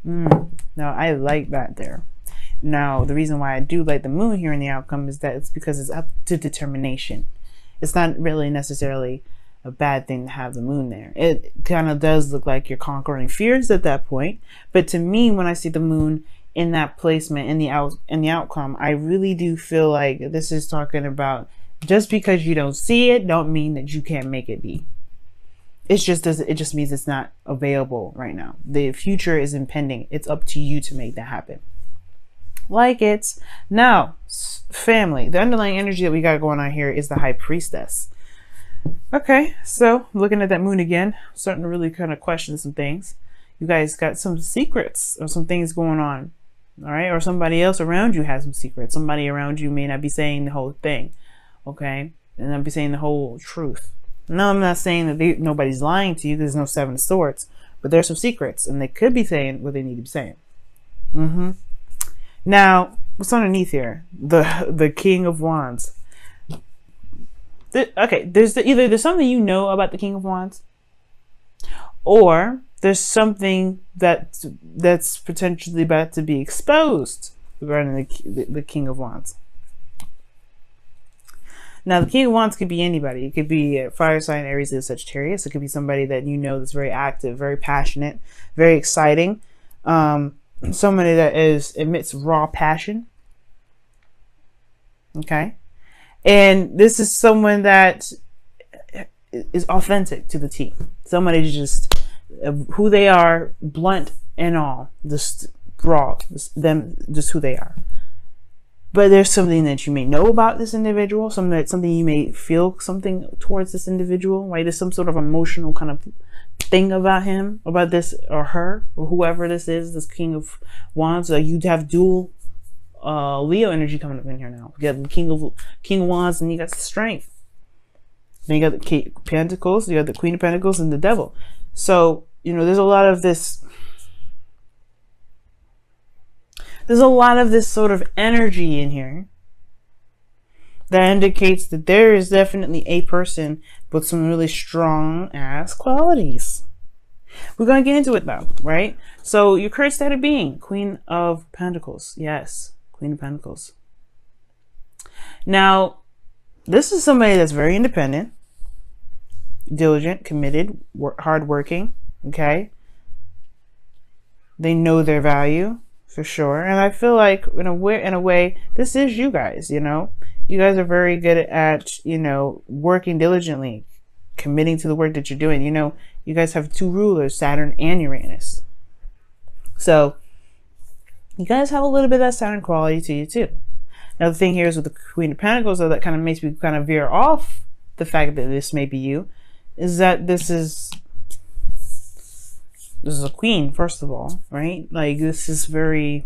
Now, I like that there. Now, the reason why I do like the moon here in the outcome is that it's because it's up to determination. It's not really necessarily a bad thing to have the moon there. It kind of does look like you're conquering fears at that point. But to me, when I see the moon in that placement, in the outcome, I really do feel like this is talking about just because you don't see it, don't mean that you can't make it be. It just means it's not available right now. The future is impending. It's up to you to make that happen. Like it's now, family. The underlying energy that we got going on here is the High Priestess. Okay, so looking at that moon again, starting to really kind of question some things. You guys got some secrets or some things going on, all right? Or somebody else around you has some secrets. Somebody around you may not be saying the whole thing, okay? And not be saying the whole truth. No, I'm not saying that nobody's lying to you. There's no Seven of Swords, but there's some secrets, and they could be saying what they need to be saying. Now, what's underneath here? The King of Wands. Okay, either there's something you know about the King of Wands, or there's something that's potentially about to be exposed regarding the King of Wands. Now, the King of Wands could be anybody. It could be a fire sign, Aries, Leo, Sagittarius. It could be somebody that you know that's very active, very passionate, very exciting. Somebody that emits raw passion. Okay. And this is someone that is authentic to the T. Somebody just who they are, blunt and all, just raw, just who they are. But there's something that you may know about this individual, something you may feel something towards this individual, right? There's some sort of emotional kind of thing about him, about this or her, or whoever this is, this King of Wands. You'd have dual Leo energy coming up in here now. You got the King of Wands, and you got the Strength. Then you got the King of Pentacles, you got the Queen of Pentacles, and the Devil. So, you know, there's a lot of this. There's a lot of this sort of energy in here that indicates that there is definitely a person with some really strong ass qualities. We're going to get into it though, right? So your current state of being, Queen of Pentacles. Yes, Queen of Pentacles. Now, this is somebody that's very independent, diligent, committed, hardworking, okay? They know their value. For sure. And I feel like in a way, this is you guys, you know. You guys are very good at, you know, working diligently, committing to the work that you're doing. You know, you guys have two rulers, Saturn and Uranus. So you guys have a little bit of that Saturn quality to you too. Now the thing here is with the Queen of Pentacles, though, that kind of makes me kind of veer off the fact that this may be you, is that this is a queen, first of all, right? Like, this is very,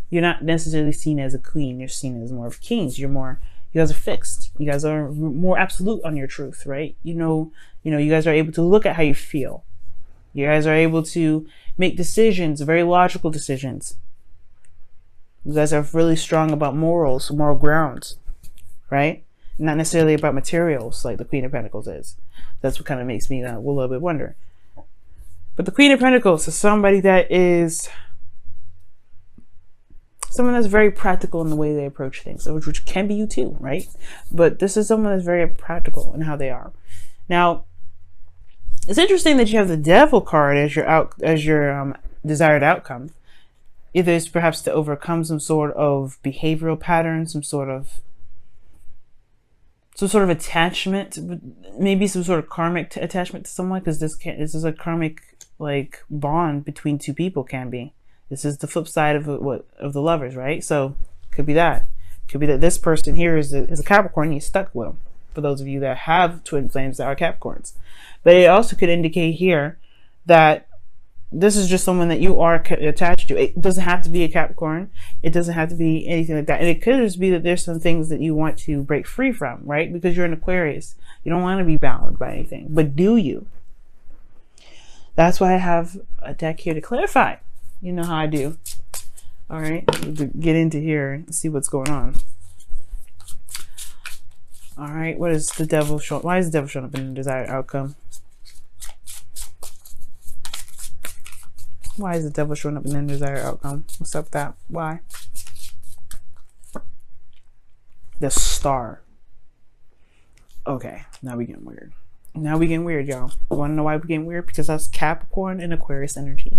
you're not necessarily seen as a queen. You're seen as more of kings. You guys are fixed. You guys are more absolute on your truth, right? You guys are able to look at how you feel. You guys are able to make decisions, very logical decisions. You guys are really strong about morals, moral grounds, right? Not necessarily about materials like the Queen of Pentacles is. That's what kind of makes me a little bit wonder. But the Queen of Pentacles is somebody that is someone that's very practical in the way they approach things, which can be you too, right? But this is someone that's very practical in how they are. Now, it's interesting that you have the Devil card as your desired outcome. Either it's perhaps to overcome some sort of behavioral pattern, some sort of attachment, maybe some sort of karmic attachment to someone, because this is a karmic like bond between two people. Can be. This is the flip side of the lovers, right? So could be that. Could be that this person here is a Capricorn and you're stuck with them. For those of you that have twin flames that are Capricorns, but it also could indicate here that this is just someone that you are attached to. It doesn't have to be a Capricorn. It doesn't have to be anything like that. And it could just be that there's some things that you want to break free from, right? Because you're an Aquarius. You don't want to be bound by anything. But do you? That's why I have a deck here to clarify. You know how I do. All right. We'll get into here and see what's going on. All right. What is the Devil showing? Why is the Devil showing up in the desired outcome? Why is the devil showing up in the desired outcome? What's up with that? Why? The star. Okay, now we getting weird. Now we getting weird, y'all. You want to know why we getting weird? Because that's Capricorn and Aquarius energy.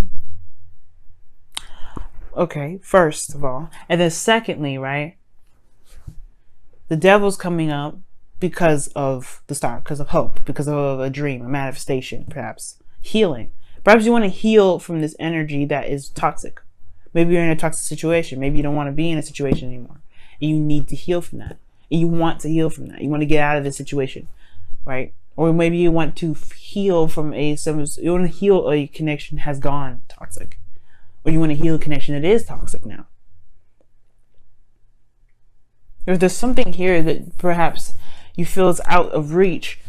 Okay, first of all. And then secondly, right? The devil's coming up because of the star, because of hope, because of a dream, a manifestation, perhaps. Healing. Perhaps you want to heal from this energy that is toxic. Maybe you're in a toxic situation. Maybe you don't want to be in a situation anymore. And you need to heal from that. And you want to heal from that. You want to get out of this situation, right? Or maybe you want to heal from you want to heal a connection has gone toxic. Or you want to heal a connection that is toxic now. Or there's something here that perhaps you feel is out of reach,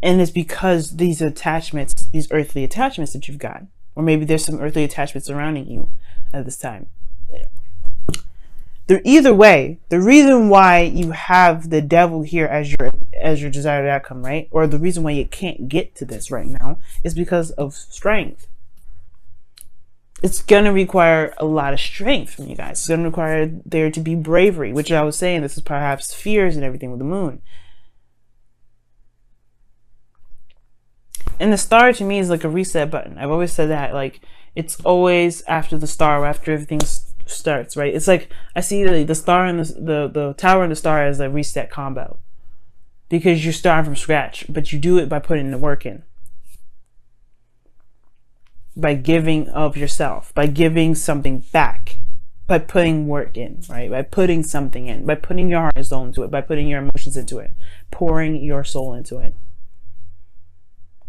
and it's because these attachments, these earthly attachments that you've got, or maybe there's some earthly attachments surrounding you at this time. Either way, the reason why you have the devil here as your desired outcome, right? Or the reason why you can't get to this right now is because of strength. It's going to require a lot of strength from you guys. It's going to require there to be bravery, which I was saying, this is perhaps fears and everything with the moon. And the star to me is like a reset button. I've always said that, like, it's always after the star, after everything starts, right? It's like, I see the star and the tower and the star as a reset combo. Because you're starting from scratch, but you do it by putting the work in. By giving of yourself, by giving something back, by putting work in, right? By putting something in, by putting your heart and soul into it, by putting your emotions into it, pouring your soul into it.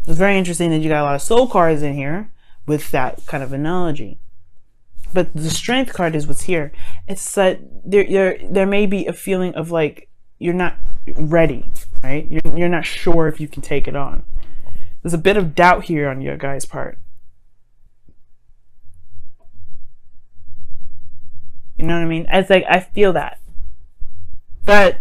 It's very interesting that you got a lot of soul cards in here with that kind of analogy. But the strength card is what's here. It's that there may be a feeling of like you're not ready, right? You're not sure if you can take it on. There's a bit of doubt here on your guys' part. You know what I mean? It's like, I feel that. But,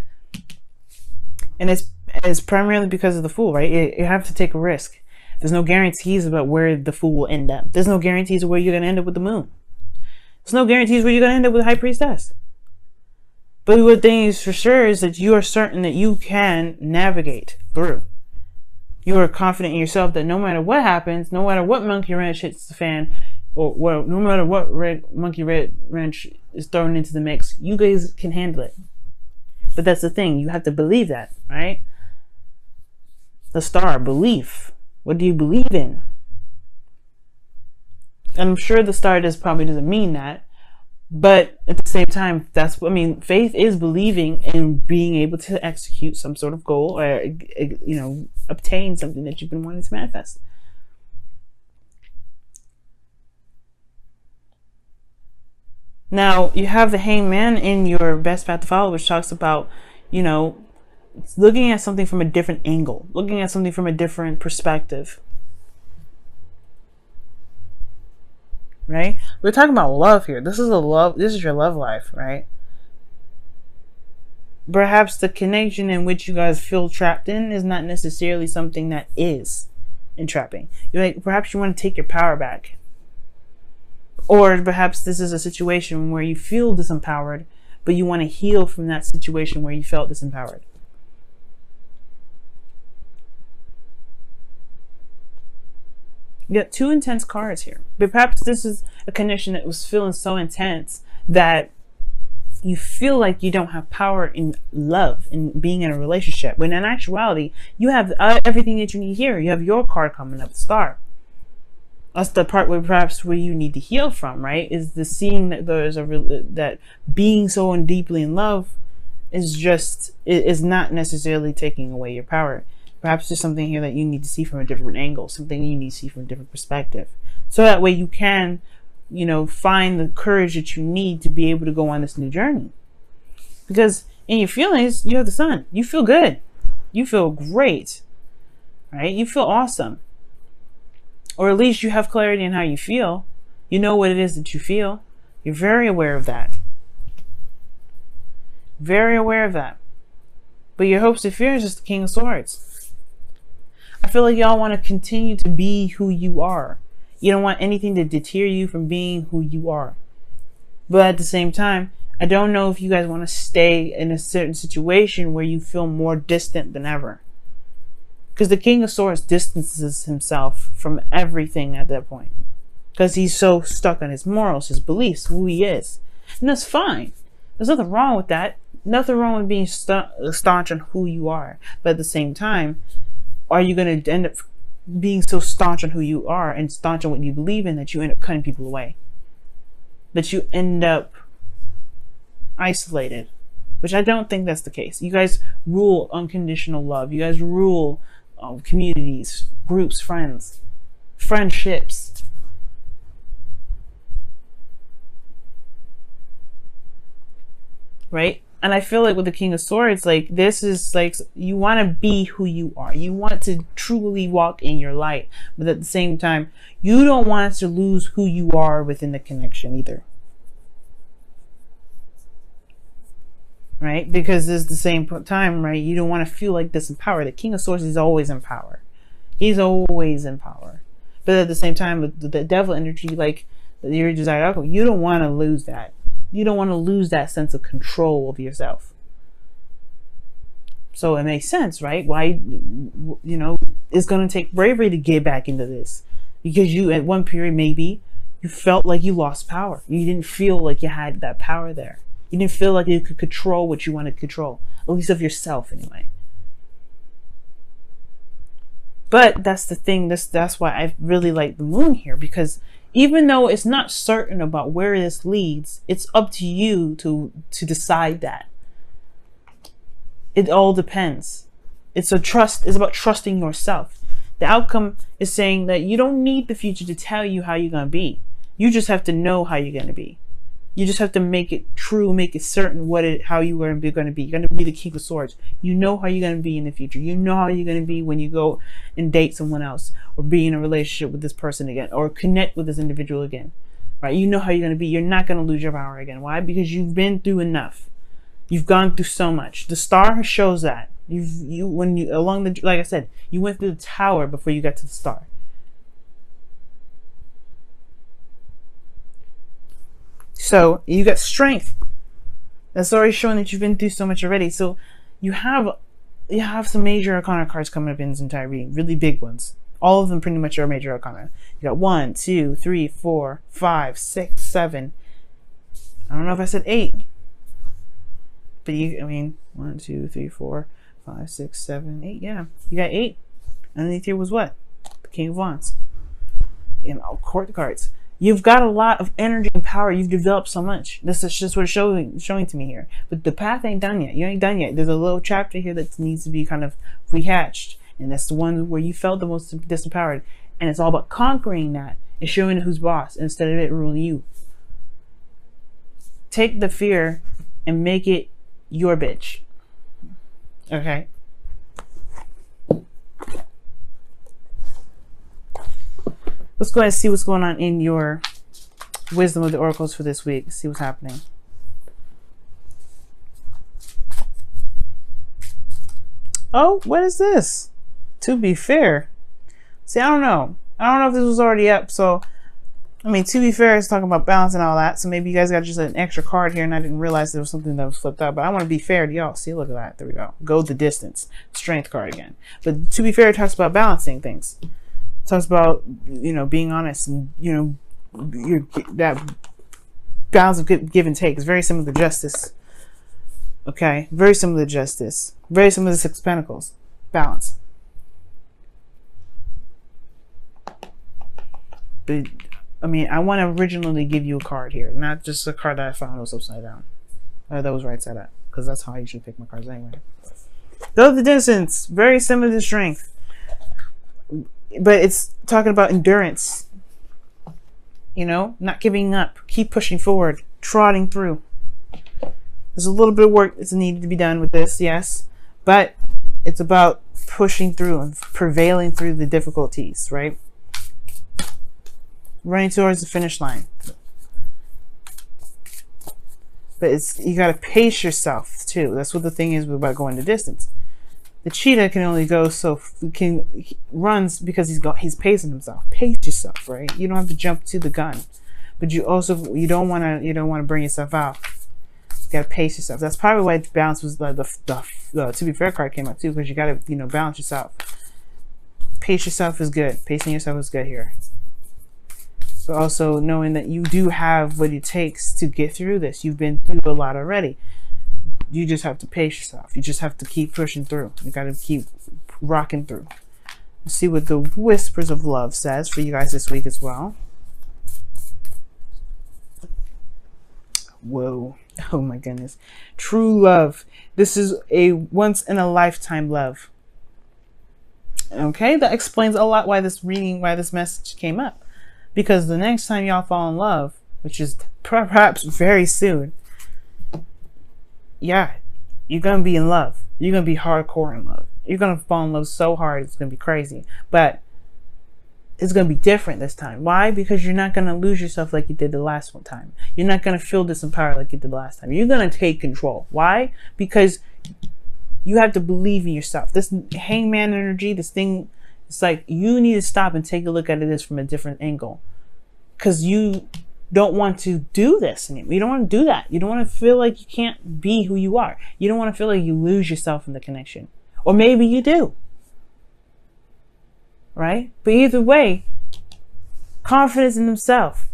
and it's primarily because of the Fool, right? You have to take a risk. There's no guarantees about where the Fool will end up. There's no guarantees of where you're going to end up with the Moon. There's no guarantees where you're going to end up with the High Priestess. But one thing is for sure is that you are certain that you can navigate through. You are confident in yourself that no matter what happens, no matter what monkey wrench hits the fan, or well, no matter what monkey wrench is thrown into the mix, you guys can handle it. But that's the thing, you have to believe that, right? The star, belief. What do you believe in? And I'm sure the star probably doesn't mean that, but at the same time, that's what I mean. Faith is believing in being able to execute some sort of goal, or obtain something that you've been wanting to manifest. Now, you have the Hangman in your best path to follow, which talks about, looking at something from a different angle, looking at something from a different perspective. Right? We're talking about love here. This is your love life, right? Perhaps the connection in which you guys feel trapped in is not necessarily something that is entrapping. Perhaps you want to take your power back. Or perhaps this is a situation where you feel disempowered, but you want to heal from that situation where you felt disempowered. You got two intense cards here. But perhaps this is a connection that was feeling so intense that you feel like you don't have power in love, in being in a relationship. When in actuality, you have everything that you need here. You have your card coming up, the Star. That's the part where perhaps where you need to heal from, right? Is the seeing that there's that being so deeply in love is not necessarily taking away your power. Perhaps there's something here that you need to see from a different angle, something you need to see from a different perspective. So that way you can, find the courage that you need to be able to go on this new journey. Because in your feelings, you have the Sun. You feel good. You feel great, right? You feel awesome. Or at least you have clarity in how you feel. You know what it is that you feel. You're very aware of that. Very aware of that. But your hopes and fears is the King of Swords. I feel like y'all want to continue to be who you are. You don't want anything to deter you from being who you are. But at the same time, I don't know if you guys want to stay in a certain situation where you feel more distant than ever. Because the King of Swords distances himself from everything at that point. Because he's so stuck on his morals, his beliefs, who he is. And that's fine. There's nothing wrong with that. Nothing wrong with being staunch on who you are. But at the same time, are you going to end up being so staunch on who you are and staunch on what you believe in that you end up cutting people away? That you end up isolated? Which I don't think that's the case. You guys rule unconditional love. You guys rule communities, groups, friends, friendships. Right? And I feel like with the King of Swords, like, this is like, you want to be who you are. You want to truly walk in your light. But at the same time, you don't want to lose who you are within the connection either. Right? Because it's the same time, right? You don't want to feel like disempowered. The King of Swords is always in power. He's always in power. But at the same time, with the devil energy, like your desired outcome, you don't want to lose that. You don't want to lose that sense of control of yourself. So it makes sense, right? Why, you know, it's going to take bravery to get back into this. Because you, at one period, maybe, you felt like you lost power. You didn't feel like you had that power there. You didn't feel like you could control what you wanted to control. At least of yourself, anyway. But that's the thing. That's why I really like the moon here. Because even though it's not certain about where this leads, it's up to you to decide that. It all depends. It's about trusting yourself. The outcome is saying that you don't need the future to tell you how you're going to be. You just have to know how you're going to be. You just have to make it true, make it certain how you are going to be. You're going to be the King of Swords. You know how you're going to be in the future. You know how you're going to be when you go and date someone else, or be in a relationship with this person again, or connect with this individual again. Right? You know how you're going to be. You're not going to lose your power again. Why? Because you've been through enough. You've gone through so much. The star shows that. Like I said, you went through the tower before you got to the star. So you got strength. That's already showing that you've been through so much already. So you have some major arcana cards coming up in this entire reading, really big ones. All of them pretty much are major arcana. You got 1, 2, 3, 4, 5, 6, 7. I don't know if I said 8. But 1, 2, 3, 4, 5, 6, 7, 8. Yeah, you got 8. Underneath here was what? The King of Wands. Court cards. You've got a lot of energy and power. You've developed so much. This is just what it's showing to me here. But the path ain't done yet. You ain't done yet. There's a little chapter here that needs to be kind of rehatched. And that's the one where you felt the most disempowered. And it's all about conquering that and showing who's boss instead of it ruling you. Take the fear and make it your bitch. Okay? Let's go ahead and see what's going on in your wisdom of the oracles for this week. See what's happening. Oh, what is this? To be fair. See, I don't know. I don't know if this was already up. So, to be fair, it's talking about balance and all that. So maybe you guys got just an extra card here and I didn't realize there was something that was flipped out. But I want to be fair to y'all. See, look at that. There we go. Go the distance. Strength card again. But to be fair, it talks about balancing things. Talks about, being honest and, that balance of give and take is very similar to justice. Okay? Very similar to justice. Very similar to Six of Pentacles. Balance. But, I want to originally give you a card here, not just a card that I found was upside down. That was right side up, because that's how I usually pick my cards anyway. Go the distance. Very similar to strength. But it's talking about endurance. Not giving up. Keep pushing forward. Trotting through. There's a little bit of work that's needed to be done with this, yes. But it's about pushing through and prevailing through the difficulties, right? Running towards the finish line. But you got to pace yourself, too. That's what the thing is about going the distance. The cheetah can only go he runs because he's pacing himself. Pace yourself, right? You don't have to jump to the gun, but you don't want to burn yourself out. You gotta pace yourself. That's probably why balance was like the to be fair card came out too, because you gotta balance yourself. Pace yourself is good. Pacing yourself is good here. But also knowing that you do have what it takes to get through this. You've been through a lot already. You just have to pace yourself. You just have to keep pushing through. You gotta keep rocking through. Let's see what the Whispers of Love says for you guys this week as well. Whoa. Oh my goodness. True love. This is a once in a lifetime love. Okay, that explains a lot why this message came up. Because the next time y'all fall in love, which is perhaps very soon, yeah, you're going to be in love. You're going to be hardcore in love. You're going to fall in love so hard, it's going to be crazy. But it's going to be different this time. Why? Because you're not going to lose yourself like you did the last one time. You're not going to feel disempowered like you did the last time. You're going to take control. Why? Because you have to believe in yourself. This hangman energy, this thing, it's like you need to stop and take a look at this from a different angle. Because you don't want to do this anymore. You don't want to do that. You don't want to feel like you can't be who you are. You don't want to feel like you lose yourself in the connection. Or maybe you do. Right? But either way, confidence in himself,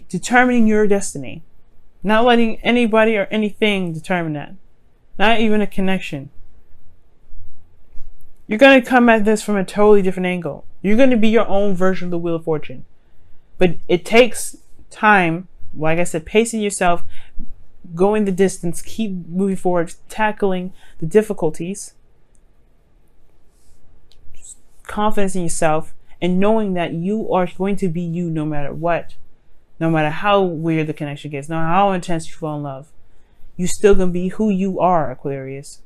determining your destiny, not letting anybody or anything determine that, not even a connection. You're going to come at this from a totally different angle. You're going to be your own version of the Wheel of Fortune. But it takes time, like I said, pacing yourself, going the distance, keep moving forward, tackling the difficulties, confidence in yourself, and knowing that you are going to be you no matter what. No matter how weird the connection gets, no matter how intense you fall in love, you're still going to be who you are, Aquarius.